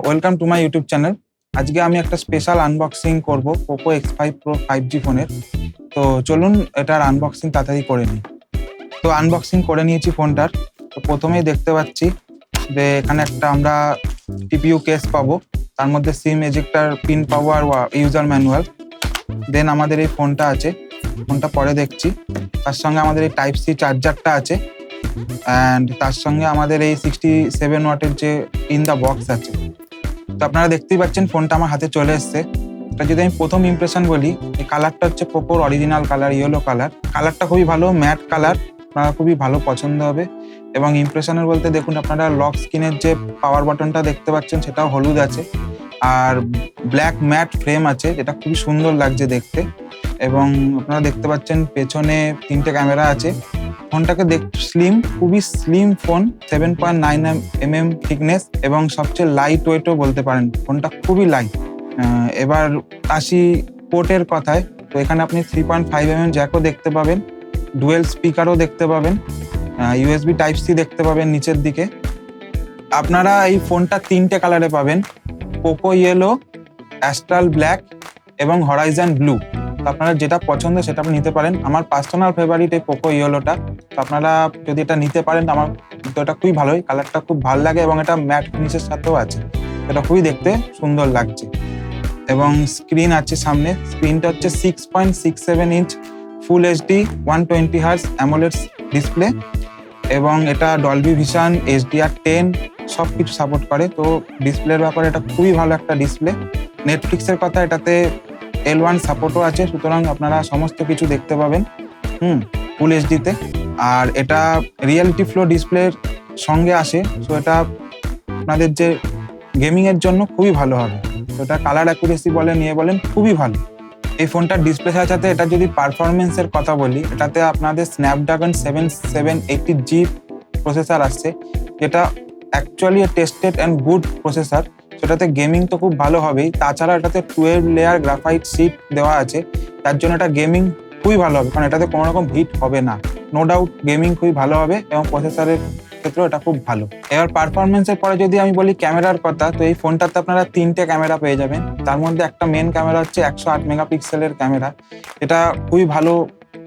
Welcome to my YouTube channel. আজকে আমি একটা স্পেশাল আনবক্সিং করব পোকো X5 Pro 5G ফোনের। তো চলুন এটার আনবক্সিং তাড়াতাড়ি করে নিই। তো আনবক্সিং করে নিয়েছি ফোনটার। তো প্রথমেই দেখতে পাচ্ছি যে এখানে একটা আমরা টিপিইউ কেস পাবো, তার মধ্যে সিম এজেক্টার পিন পাবো আর ইউজার ম্যানুয়াল। দেন আমাদের এই ফোনটা আছে, ফোনটা পরে দেখছি। তার সঙ্গে আমাদের এই টাইপ সি চার্জারটা আছে অ্যান্ড তার সঙ্গে আমাদের এই 67 ওয়াটের যে ইন দ্য বক্স আছে। তো আপনারা দেখতেই পাচ্ছেন ফোনটা আমার হাতে চলে এসছে। এটা যদি আমি প্রথম ইমপ্রেশন বলি, এই কালারটা হচ্ছে পোকোর অরিজিনাল কালার, ইয়েলো কালার। কালারটা খুবই ভালো, ম্যাট কালার, আপনারা খুবই ভালো পছন্দ হবে। এবং ইমপ্রেশনের বলতে দেখুন, আপনারা লক স্ক্রিনের যে পাওয়ার বাটনটা দেখতে পাচ্ছেন সেটাও হলুদ আছে, আর ব্ল্যাক ম্যাট ফ্রেম আছে, যেটা খুবই সুন্দর লাগছে দেখতে। এবং আপনারা দেখতে পাচ্ছেন পেছনে 3টে ক্যামেরা আছে। ফোনটাকে স্লিম, খুবই স্লিম ফোন, 7.9 mm থিকনেস এবং সবচেয়ে লাইট ওয়েটও বলতে পারেন। ফোনটা খুবই লাইট। এবার আসি পোর্টের কথায়। তো এখানে আপনি 3.5 mm জ্যাকও দেখতে পাবেন, ডুয়েল স্পিকারও দেখতে পাবেন, USB টাইপ সি দেখতে পাবেন নিচের দিকে। আপনারা এই ফোনটা 3টে কালারে পাবেন, পোকো ইয়েলো, অ্যাস্ট্রাল ব্ল্যাক এবং হরাইজন ব্লু। তো আপনারা যেটা পছন্দ সেটা আপনি নিতে পারেন। আমার পার্সোনাল ফেভারিট এই পোকো ইয়েলোটা। তো আপনারা যদি এটা নিতে পারেন, আমার তো এটা খুবই ভালোই, কালারটা খুব ভালো লাগে এবং এটা ম্যাট ফিনিশের সাথেও আছে। এটা খুবই দেখতে সুন্দর লাগছে। এবং স্ক্রিন আছে সামনে, স্ক্রিনটা হচ্ছে 6.67 ইঞ্চ ফুল HD 120 Hz অ্যামোলেড ডিসপ্লে এবং এটা ডলবি ভিশন, HDR10 সব কিছু সাপোর্ট করে। তো ডিসপ্লের ব্যাপারে এটা খুবই ভালো একটা ডিসপ্লে। নেটফ্লিক্সের কথা, এটাতে L1 সাপোর্টও আছে, সুতরাং আপনারা সমস্ত কিছু দেখতে পাবেন ফুল HDতে। আর এটা রিয়েলিটি ফ্লো ডিসপ্লের সঙ্গে আসে, সো এটা আপনাদের যে গেমিংয়ের জন্য খুবই ভালো হবে। তো এটা কালার অ্যাকুরেসি বলেন, বলেন, খুবই ভালো। এই ফোনটার ডিসপ্লে সাথে এটা যদি পারফরমেন্সের কথা বলি, এটাতে আপনাদের স্ন্যাপড্রাগন 7780G প্রসেসর আসছে, যেটা actually tested and good processor. সেটাতে গেমিং তো খুব ভালো হবেই, তাছাড়া এটাতে 12 লেয়ার গ্রাফাইট শিট দেওয়া আছে, তার জন্য এটা গেমিং খুবই ভালো হবে, কারণ এটাতে কোনো রকম হিট হবে না। নো ডাউট গেমিং খুবই ভালো হবে এবং প্রসেসরের ক্ষেত্রেও এটা খুব ভালো। এবার পারফরমেন্সের পরে যদি আমি বলি ক্যামেরার কথা, তো এই ফোনটাতে আপনারা 3টে ক্যামেরা পেয়ে যাবেন। তার মধ্যে একটা মেন ক্যামেরা হচ্ছে 108 মেগাপিক্সেলের ক্যামেরা, এটা খুবই ভালো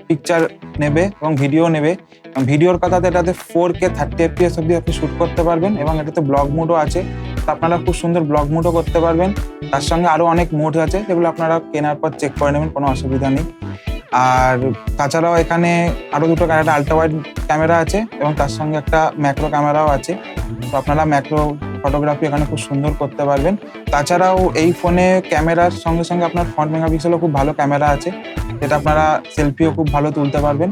পিকচার নেবে এবং ভিডিও নেবে। ভিডিওর কথাতে এটাতে 4K 30 FPS অব্দি আপনি শ্যুট করতে পারবেন এবং এটাতে ব্লগ মোডও আছে, তো আপনারা খুব সুন্দর ব্লগ মোডও করতে পারবেন। তার সঙ্গে আরও অনেক মোড আছে, যেগুলো আপনারা কেনার পর চেক করে নেবেন, কোনো অসুবিধা নেই। আর তাছাড়াও এখানে আরও দুটো একটা আলট্রা ওয়াইড ক্যামেরা আছে এবং তার সঙ্গে একটা ম্যাক্রো ক্যামেরাও আছে। তো আপনারা ম্যাক্রো ফটোগ্রাফি এখানে খুব সুন্দর করতে পারবেন। তাছাড়াও এই ফোনে ক্যামেরার সঙ্গে সঙ্গে আপনার ফ্রন্ট মেগাপিক্সেলও খুব ভালো ক্যামেরা আছে, যেটা আপনারা সেলফিও খুব ভালো তুলতে পারবেন।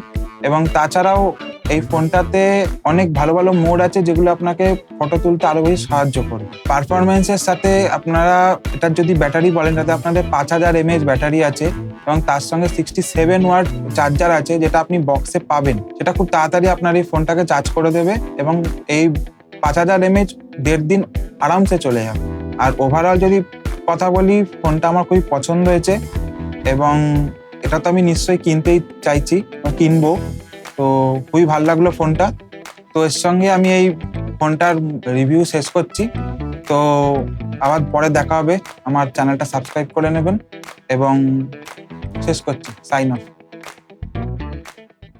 এবং তাছাড়াও এই ফোনটাতে অনেক ভালো ভালো মোড আছে, যেগুলো আপনাকে ফটো তুলতে আরো বেশি সাহায্য করবে। পারফরমেন্সের সাথে আপনারা এটার যদি ব্যাটারি বলেন, তাতে আপনাদের 5000 mAh ব্যাটারি আছে এবং তার সঙ্গে 67 ওয়াট চার্জার আছে, যেটা আপনি বক্সে পাবেন। সেটা খুব তাড়াতাড়ি আপনার এই ফোনটাকে চার্জ করে দেবে এবং এই 5000 mAh 1.5 দিন আরামসে চলে যাবে। আর ওভারঅল যদি কথা বলি, ফোনটা আমার খুবই পছন্দ হয়েছে এবং এটা তো আমি নিশ্চয়ই কিনতেই চাইছি, কিনবো। তো খুবই ভালো লাগলো ফোনটা। তো এর সঙ্গে আমি এই ফোনটার রিভিউ শেষ করছি। তো আবার পরে দেখা হবে, আমার চ্যানেলটা সাবস্ক্রাইব করে নেবেন এবং শেষ করছি, সাইন অফ।